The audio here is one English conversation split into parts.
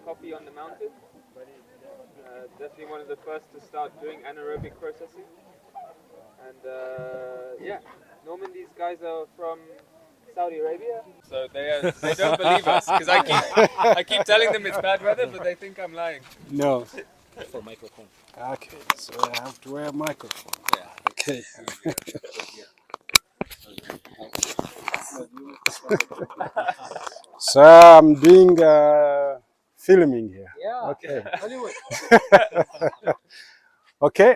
coffee on the mountain. Definitely one of the first to start doing anaerobic processing. And yeah, Norman, these guys are from Saudi Arabia, so they don't believe us because I keep telling them it's bad weather, but they think I'm lying. No. For microphone. Okay, so I have to wear a microphone. Yeah. Okay. So I'm doing filming here. Yeah. Okay. Okay.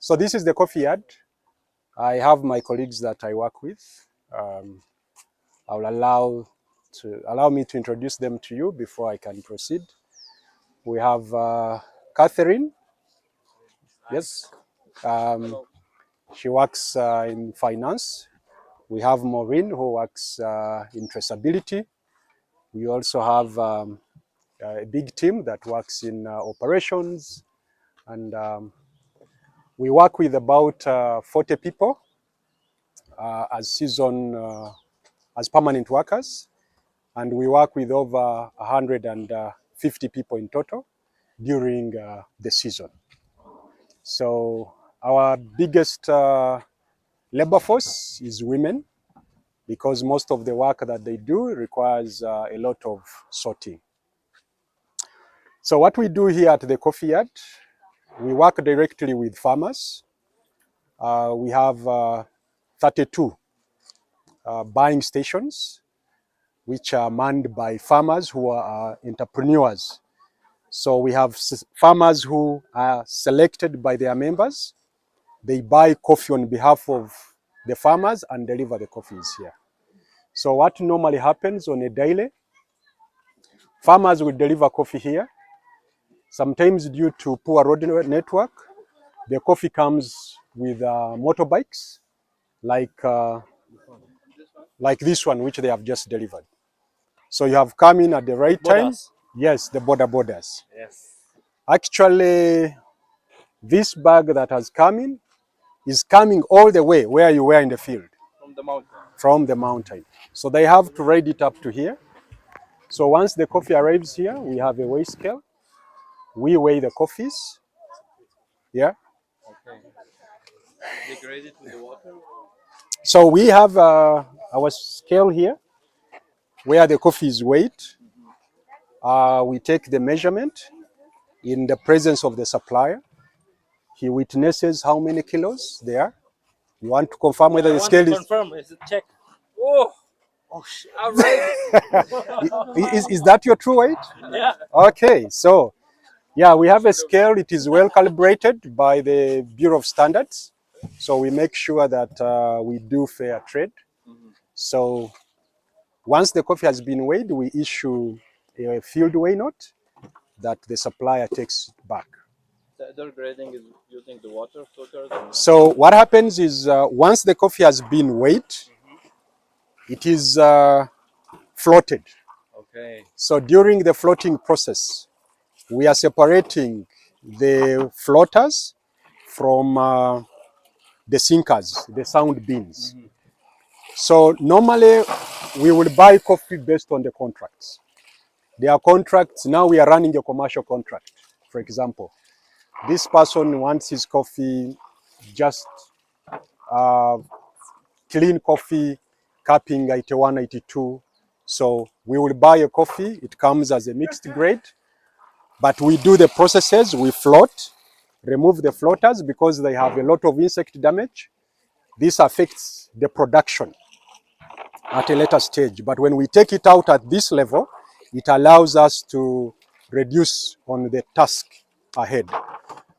So this is the coffee yard. I have my colleagues that I work with. I will allow me to introduce them to you before I can proceed. We have Catherine. Yes. She works in finance. We have Maureen, who works in traceability. We also have a big team that works in operations, and we work with about 40 people as permanent workers, and we work with over 150 people in total during the season. So our biggest labor force is women, because most of the work that they do requires a lot of sorting. So what we do here at the coffee yard, we work directly with farmers. We have 32 buying stations, which are manned by farmers who are entrepreneurs. So we have farmers who are selected by their members. They buy coffee on behalf of the farmers and deliver the coffees here. So what normally happens on a daily, farmers will deliver coffee here. Sometimes due to poor road network, the coffee comes with motorbikes like this one, which they have just delivered. So you have come in at the right time. Yes, the borders. Yes. Actually, this bag that has come in is coming all the way where you were in the field. From the mountain. From the mountain. So they have to ride it up to here. So once the coffee arrives here, we have a weigh scale. We weigh the coffees. Yeah. Okay. They grade it with the water? So we have our scale here where the coffee is weighed. We take the measurement in the presence of the supplier. He witnesses how many kilos they are. You want to confirm whether the scale is... Confirm, is it check? Oh, outrageous. Is that your true weight? Yeah. Okay, so yeah, we have a scale. It is well calibrated by the Bureau of Standards. So we make sure that we do fair trade. So once the coffee has been weighed, we issue a field weigh note that the supplier takes back. The other grading is using the water filters? So what happens is once the coffee has been weighed, it is floated. Okay. So during the floating process, we are separating the floaters from the sinkers, the sound beans. So normally we will buy coffee based on the contracts. There are contracts. Now we are running a commercial contract. For example, this person wants his coffee just clean coffee, cupping 81, 82. So we will buy a coffee. It comes as a mixed grade, but we do the processes. We float, remove the floaters because they have a lot of insect damage. This affects the production at a later stage. But when we take it out at this level, it allows us to reduce on the task ahead.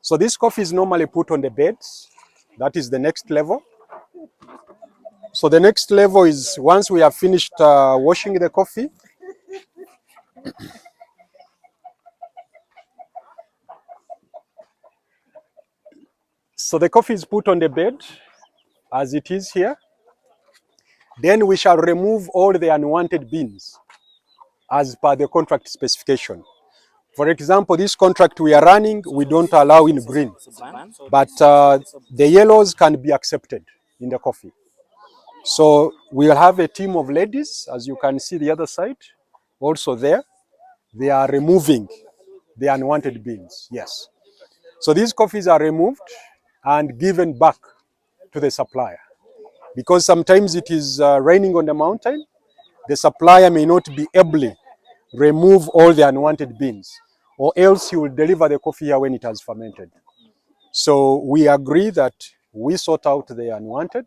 So this coffee is normally put on the beds. That is the next level. So the next level is once we have finished washing the coffee, so the coffee is put on the bed as it is here. Then we shall remove all the unwanted beans as per the contract specification. For example, this contract we are running, we don't allow in green, but the yellows can be accepted in the coffee. So we'll have a team of ladies, as you can see the other side, also there. they are removing the unwanted beans. Yes. So these coffees are removed and given back to the supplier. Because sometimes it is raining on the mountain, the supplier may not be able to remove all the unwanted beans, or else he will deliver the coffee here when it has fermented. So we agree that we sort out the unwanted,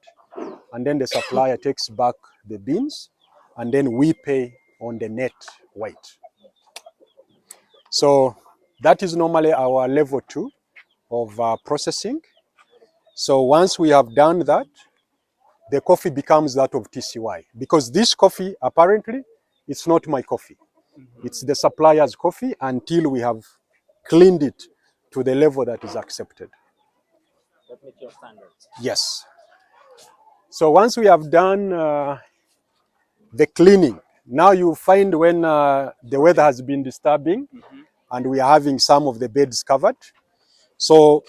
and then the supplier takes back the beans, and then we pay on the net weight. So that is normally our level 2 of processing. So once we have done that, the coffee becomes that of TCY. Because this coffee, apparently, it's not my coffee. It's the supplier's coffee until we have cleaned it to the level that is accepted. That meets your standards. Yes. So once we have done the cleaning, now you find when the weather has been disturbing and we are having some of the beds covered. So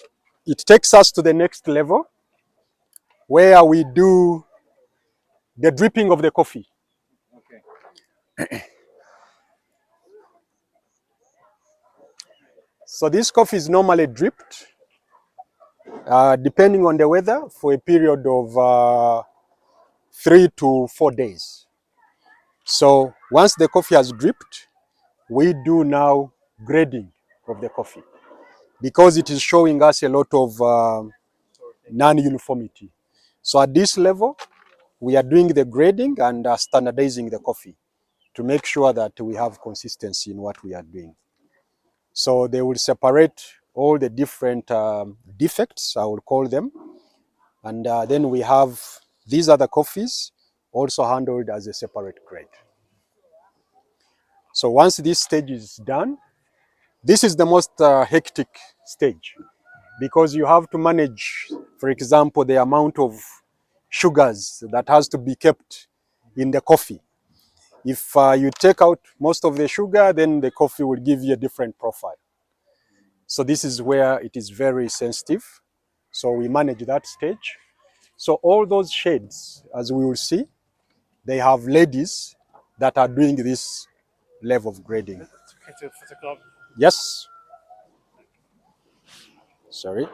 it takes us to the next level where we do the dripping of the coffee. Okay. So this coffee is normally dripped, depending on the weather, for a period of 3 to 4 days. So once the coffee has dripped, we do now grading of the coffee because it is showing us a lot of non-uniformity. So at this level, we are doing the grading and standardizing the coffee to make sure that we have consistency in what we are doing. So they will separate all the different defects, I will call them, and then we have these other coffees also handled as a separate grade. So once this stage is done, this is the most hectic stage because you have to manage, for example, the amount of sugars that has to be kept in the coffee. If you take out most of the sugar, then the coffee will give you a different profile. So this is where it is very sensitive. So we manage that stage. So all those shades, as we will see, they have ladies that are doing this level of grading. Yes. Sorry.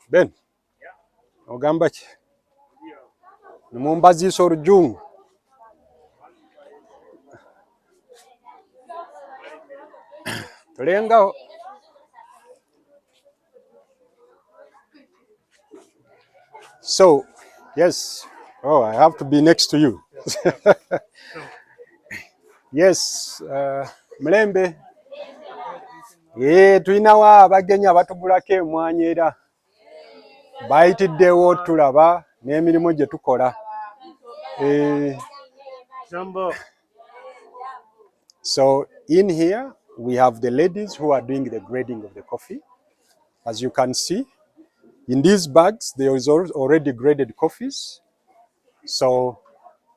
Ben, ogamba ki? Nimumbaziisa olujungu. Tolengawo. So, yes. Oh, I have to be next to you. Yes. Mulembe. Tulinawo abagenyi abatugulako emmwanyi era bayitiddewo tulaba n'emirimu gye tukola. So in here we have the ladies who are doing the grading of the coffee. As you can see, in these bags there is already graded coffees. So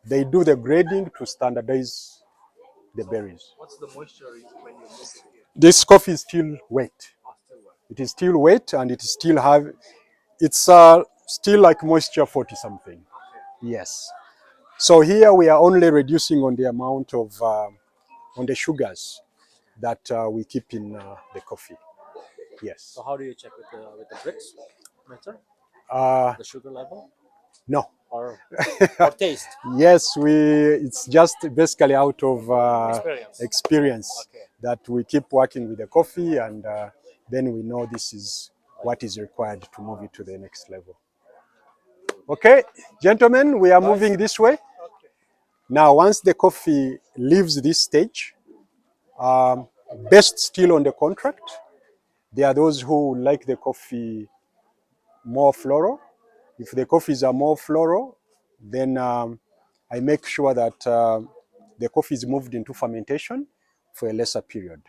they do the grading to standardize the berries. What's the moisture when you make it here? This coffee is still wet. Still wet. It is still wet and it still have, it's still like moisture 40 something. Okay. Yes. So here we are only reducing on the amount of, on the sugars that we keep in the coffee. Yes. So how do you check with the bricks meter? The sugar level? No. Or taste? Yes, it's just basically out of experience Okay. that we keep working with the coffee and then we know this is what is required to move it to the next level. Okay, gentlemen, we are moving this way. Okay. Now, once the coffee leaves this stage, based still on the contract, there are those who like the coffee more floral. If the coffees are more floral, then I make sure that the coffee is moved into fermentation for a lesser period.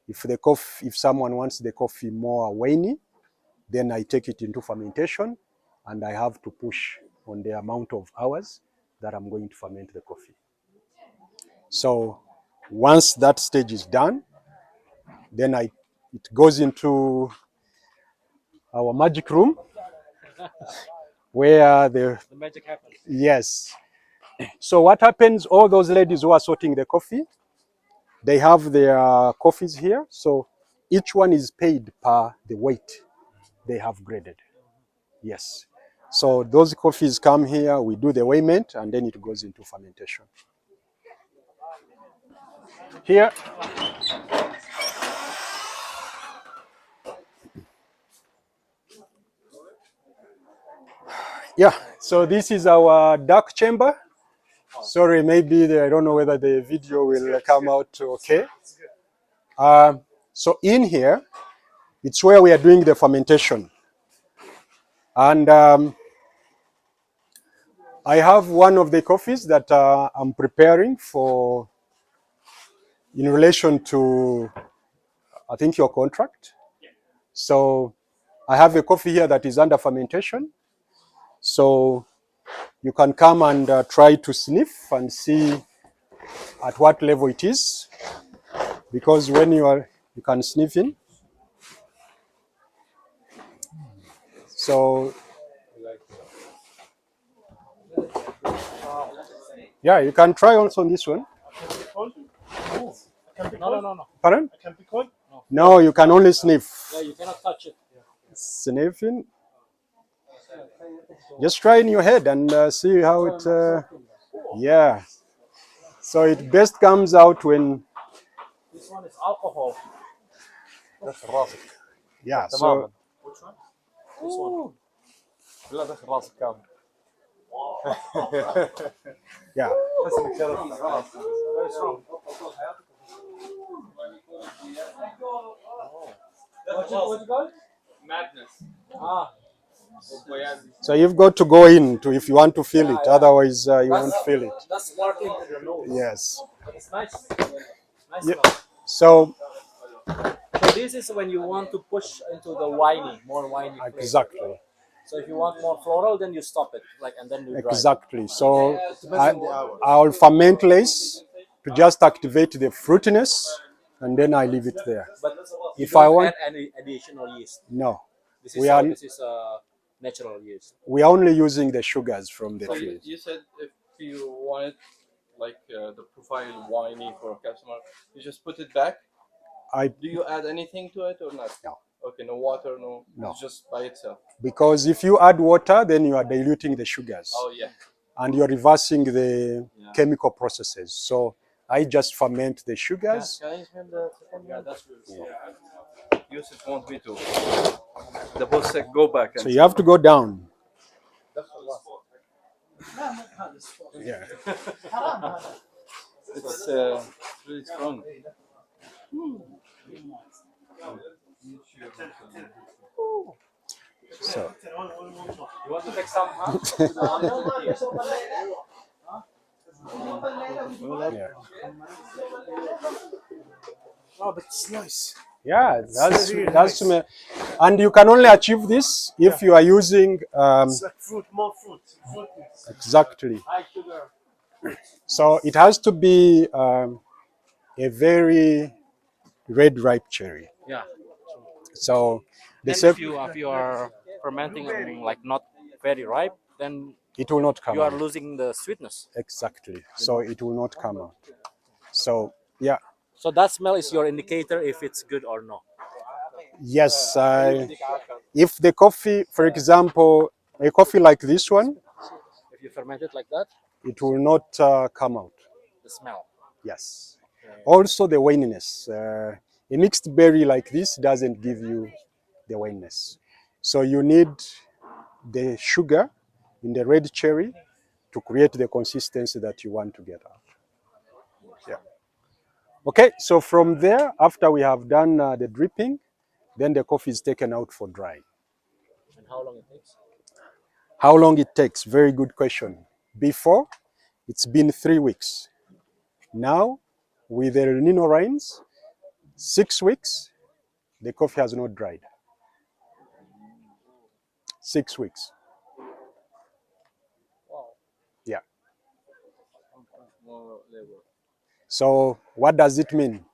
If someone wants the coffee more winey, then I take it into fermentation and I have to push on the amount of hours that I'm going to ferment the coffee. So once that stage is done, then it goes into our magic room where The magic happens. yes. So what happens, all those ladies who are sorting the coffee, they have their coffees here. So each one is paid per the weight they have graded. Yes. So those coffees come here, we do the weighment, and then it goes into fermentation. Here, yeah, so this is our dark chamber. Sorry, maybe I don't know whether the video will come out okay. So in here, it's where we are doing the fermentation. And I have one of the coffees that I'm preparing for in relation to, I think, your contract. So I have a coffee here that is under fermentation. So you can come and try to sniff and see at what level it is. Because when you can sniff in. So yeah, you can try also on this one. No. Pardon? I can pick one? No, you can only sniff. Yeah, you cannot touch it. Sniffing. Just try in your head and see how it. Yeah. So it best comes out when. This one is alcohol. داخل راسك Yeah. So تماما. Which one? This one. لا داخل راسك كامل. yeah. بس انك شربت خلاص. Very strong. What you call? Madness. Ah, So you've got to go in to if you want to feel it. Otherwise, you won't feel it. that's working with your nose. Yes. But it's nice. Nice Yeah. smell. So So this is when you want to push into the more winey flavor. exactly. So if you want more floral, then you stop it, and then you dry. Exactly. So I'll ferment less to just activate the fruitiness, and then I leave it there. But If you I don't want- add any additional yeast. No, This We are- this is natural yeast. we are only using the sugars from the So tree. you said if you wanted like the profile winey for a customer, you just put it back. Do you add anything to it or not? No. Okay, no water, no. No. It's just by itself. Because if you add water, then you are diluting the sugars, Oh yeah. and you're reversing the chemical processes. So I just ferment the sugars. Can I smell the second? Yeah, that's good. Yusuf wants me to. The boss said go back. So you have to go down. Yeah. It's really strong. So You want to make some, huh? yeah. Oh, but it's nice. Yeah, that's and you can only achieve this if you are using It's like fruit, more fruit. exactly. High sugar. So it has to be a very red ripe cherry. Yeah. So the Then same, if you are fermenting like not very ripe, then it will not come you are out. losing the sweetness. Exactly. So it will not come out. So yeah, So that smell is your indicator if it's good or not. yes. If the coffee, for example, a coffee like this one, If you ferment it like that, it will not come out. the smell. Yes. Also the wininess. A mixed berry like this doesn't give you the wininess. So you need the sugar in the red cherry to create the consistency that you want to get out. Yeah. Okay, so from there, after we have done the dripping, then the coffee is taken out for drying. And how long it takes? How long it takes? Very good question. Before, it's been 3 weeks. Now, with the El Nino rains, 6 weeks, the coffee has not dried. 6 weeks. Wow. Yeah. More labor. So what does it mean?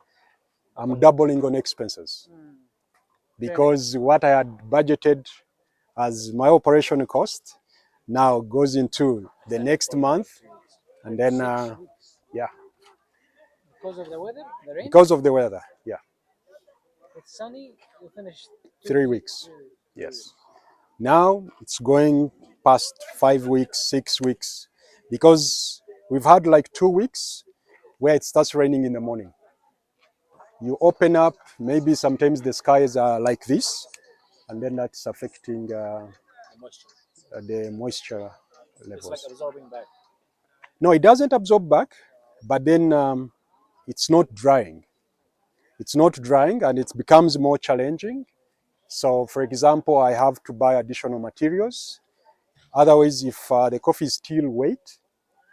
I'm doubling on expenses. Because what I had budgeted as my operation cost, now goes into the next month, and then yeah. Because of the weather, the rain. Because of the weather, yeah. It's sunny. You finish 3 weeks. Yes. Now it's going past 5 weeks, 6 weeks, because we've had like 2 weeks where it starts raining in the morning. You open up, maybe sometimes the skies are like this, and then that's affecting the moisture levels. It's like absorbing back. No, it doesn't absorb back, but then it's not drying. It's not drying, and it becomes more challenging. So, for example, I have to buy additional materials. Otherwise, if the coffee is still wet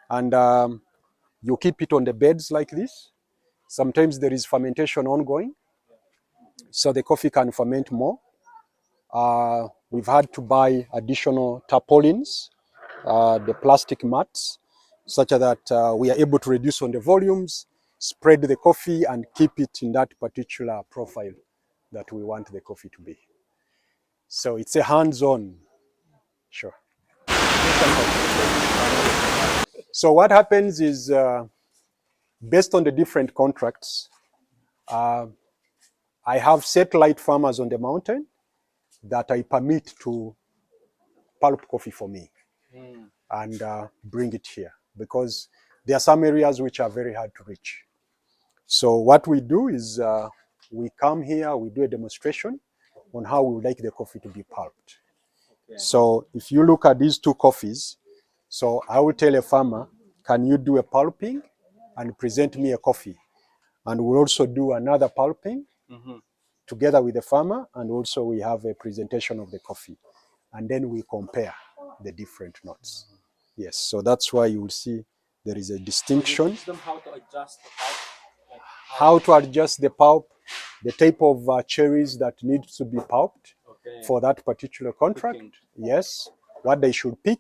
and you keep it on the beds like this, sometimes there is fermentation ongoing, so the coffee can ferment more. We've had to buy additional tarpaulins, the plastic mats, such that we are able to reduce on the volumes, spread the coffee, and keep it in that particular profile that we want the coffee to be. So it's a hands-on. Sure. So what happens is, based on the different contracts, I have satellite farmers on the mountain that I permit to pulp coffee for me and bring it here, because there are some areas which are very hard to reach. So what we do is we come here, we do a demonstration on how we would like the coffee to be pulped. Okay. So if you look at these two coffees, so I will tell a farmer, can you do a pulping and present me a coffee? And we'll also do another pulping together with the farmer, and also we have a presentation of the coffee. And then we compare the different notes. Yes, so that's why you will see there is a distinction. So you teach them how to adjust the pulp? Like how to adjust the pulp, the type of cherries that need to be pulped for that particular contract. Picking. Yes, what they should pick,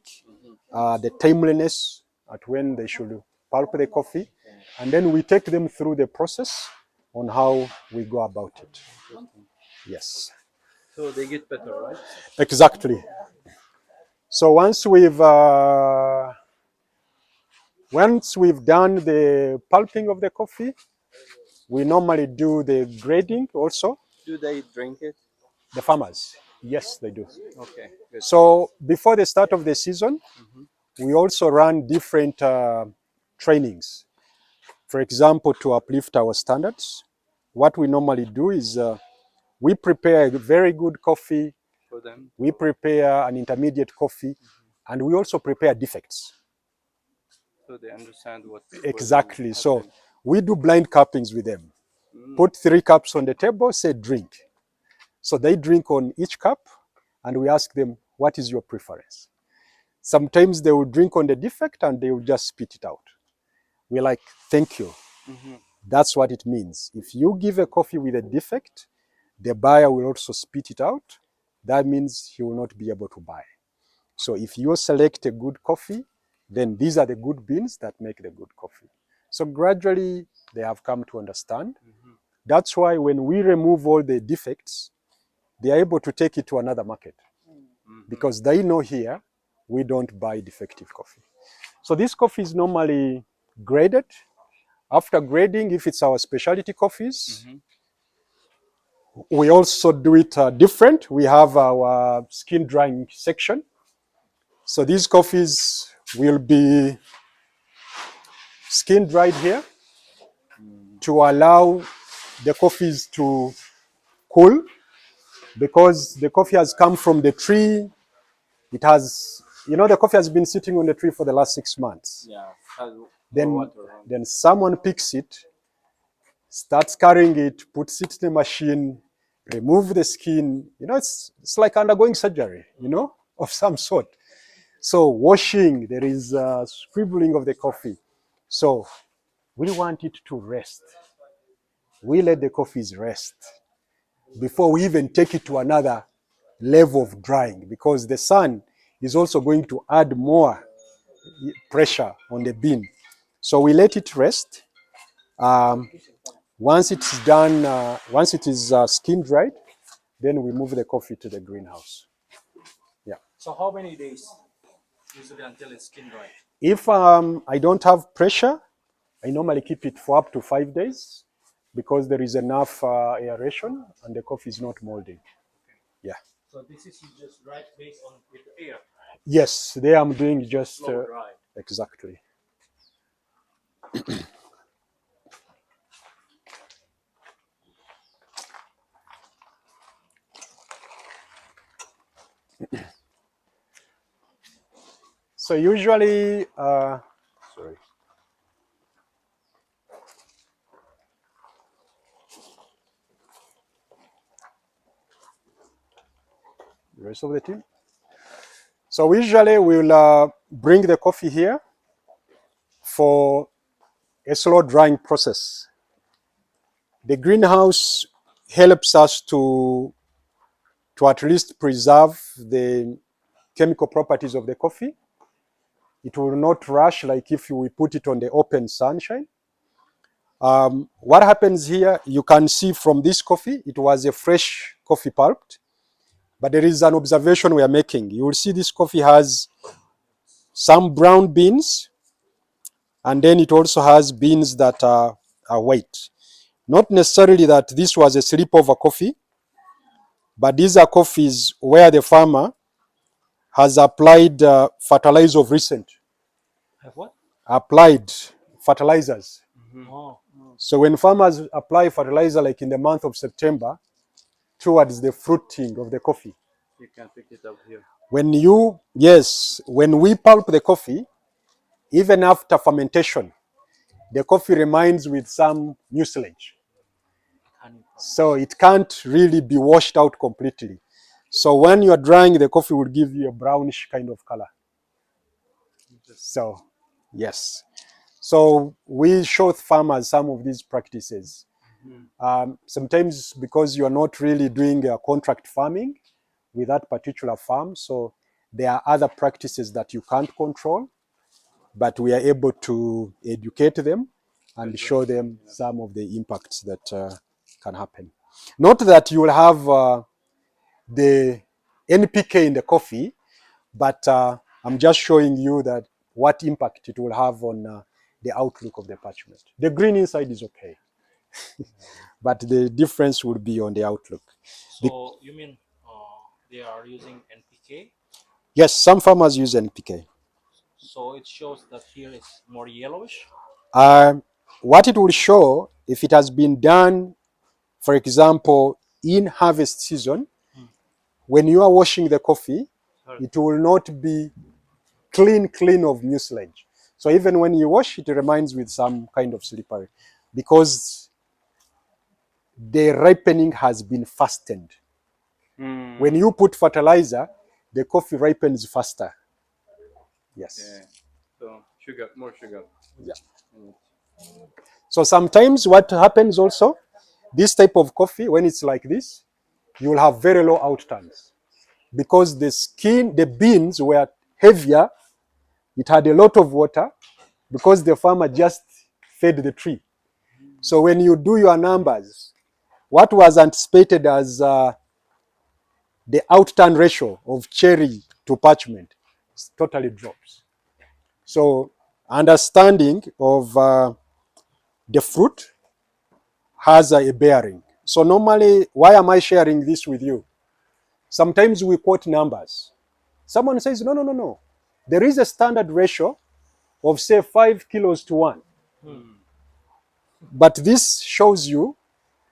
the timeliness at when they should pulp the coffee, and then we take them through the process on how we go about it. Yes. So they get better, right? Exactly. So once we've done the pulping of the coffee, we normally do the grading also. Do they drink it? The farmers, yes, they do. Okay, good. So before the start of the season, we also run different trainings. For example, to uplift our standards, what we normally do is we prepare a very good coffee for them. We prepare an intermediate coffee, and we also prepare defects. So they understand what exactly. So we do blind cuppings with them. Put 3 cups on the table, say drink. So they drink on each cup, and we ask them, what is your preference? Sometimes they will drink on the defect and they will just spit it out. We're like, thank you. That's what it means. If you give a coffee with a defect, the buyer will also spit it out. That means he will not be able to buy. So if you select a good coffee, then these are the good beans that make the good coffee. So gradually they have come to understand. That's why when we remove all the defects, they are able to take it to another market. Because they know here, we don't buy defective coffee. So this coffee is normally graded. After grading, if it's our specialty coffees, we also do it different. We have our skin drying section. So these coffees will be skin dried here to allow the coffees to cool, because the coffee has come from the tree. It has, the coffee has been sitting on the tree for the last 6 months. Yeah. Then someone picks it, starts carrying it, puts it in the machine, remove the skin. It's like undergoing surgery, of some sort. So washing, there is scribbling of the coffee. So we want it to rest. We let the coffees rest before we even take it to another level of drying, because the sun is also going to add more pressure on the bean. So we let it rest. Once it's done, once it is skin dried, then we move the coffee to the greenhouse. Yeah. So how many days Usually until it's skin dry. If I don't have pressure, I normally keep it for up to 5 days because there is enough aeration and the coffee is not molding. Yeah. So this is just dry based on with the air. Yes, there I'm doing just Slow dry. exactly. So usually, sorry. The rest of the team. So usually we'll bring the coffee here for a slow drying process. The greenhouse helps us to at least preserve the chemical properties of the coffee. It will not rush like if we put it on the open sunshine. What happens here, you can see from this coffee, it was a fresh coffee pulped, but there is an observation we are making. You will see this coffee has some brown beans, and then it also has beans that are white. Not necessarily that this was a sleepover coffee, but these are coffees where the farmer has applied fertilizer of recent. Have what? Applied fertilizers. Oh. So when farmers apply fertilizer like in the month of September towards the fruiting of the coffee, You can pick it up here. when we pulp the coffee, even after fermentation, the coffee remains with some mucilage. So it can't really be washed out completely. So when you're drying, the coffee will give you a brownish kind of color. So, yes. So we show farmers some of these practices. Sometimes because you're not really doing contract farming with that particular farm, so there are other practices that you can't control, but we are able to educate them and show them some of the impacts that can happen. Not that you will have the NPK in the coffee, but I'm just showing you that what impact it will have on the outlook of the parchment. The green inside is okay, but the difference would be on the outlook. So you mean they are using NPK? Yes, some farmers use NPK. So it shows that here it's more yellowish. What it will show, if it has been done, for example, in harvest season, when you are washing the coffee, it will not be clean of mucilage. So even when you wash, it remains with some kind of slippery because the ripening has been fastened. When you put fertilizer, the coffee ripens faster. Yes. Yeah. So sugar, more sugar. Yeah. So sometimes what happens also, this type of coffee, when it's like this, you will have very low outturns because the beans were heavier. It had a lot of water because the farmer just fed the tree. So when you do your numbers, what was anticipated as the outturn ratio of cherry to parchment totally drops. So understanding of the fruit has a bearing. So normally, why am I sharing this with you? Sometimes we quote numbers. Someone says, no. There is a standard ratio of say 5 kilos to 1. But this shows you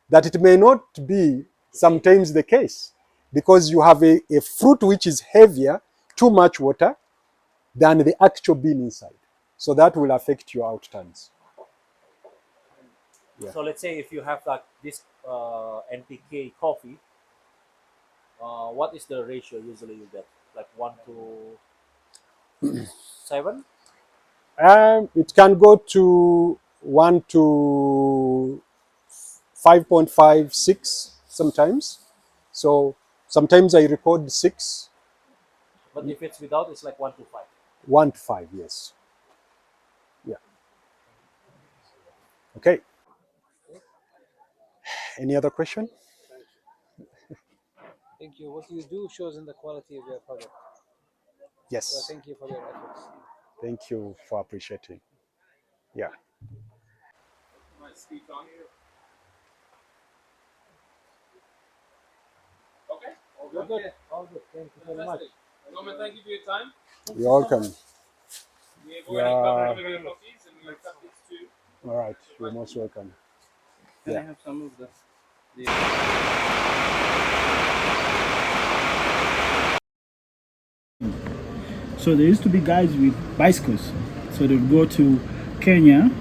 that it may not be sometimes the case because you have a fruit which is heavier, too much water, than the actual bean inside. So that will affect your outturns. Yeah. So let's say if you have like this NPK coffee, what is the ratio usually you get? Like 1 to 7? It can go to 1 to 5.56 sometimes. So sometimes I record 6, But if it's without, it's like 1 to 5. 1 to 5, yes. Yeah. Okay. Any other question? Thank you. What you do shows in the quality of your product. Yes. So thank you for your efforts. Thank you for appreciating. Yeah. Might speak on you. Okay. All good. Okay. All good. Thank you very much. Fantastic. Norman, thank you for your time. You're welcome. We've already Yeah. covered the coffees and we've cupcakes too. All right. You're most welcome. Can Yeah. I have some of the So there used to be guys with bicycles. So they would go to Kenya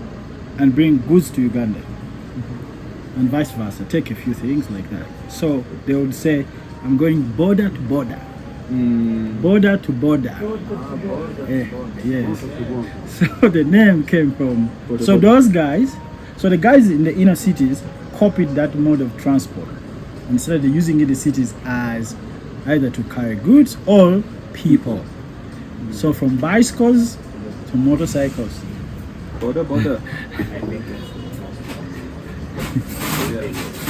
and bring goods to Uganda and vice versa, take a few things like that. So they would say, I'm going border to border. Border to border. Yes. So the name came from, so those guys, so the guys in the inner cities copied that mode of transport and started using it in the cities as either to carry goods or people. So from bicycles to motorcycles. border? Yeah.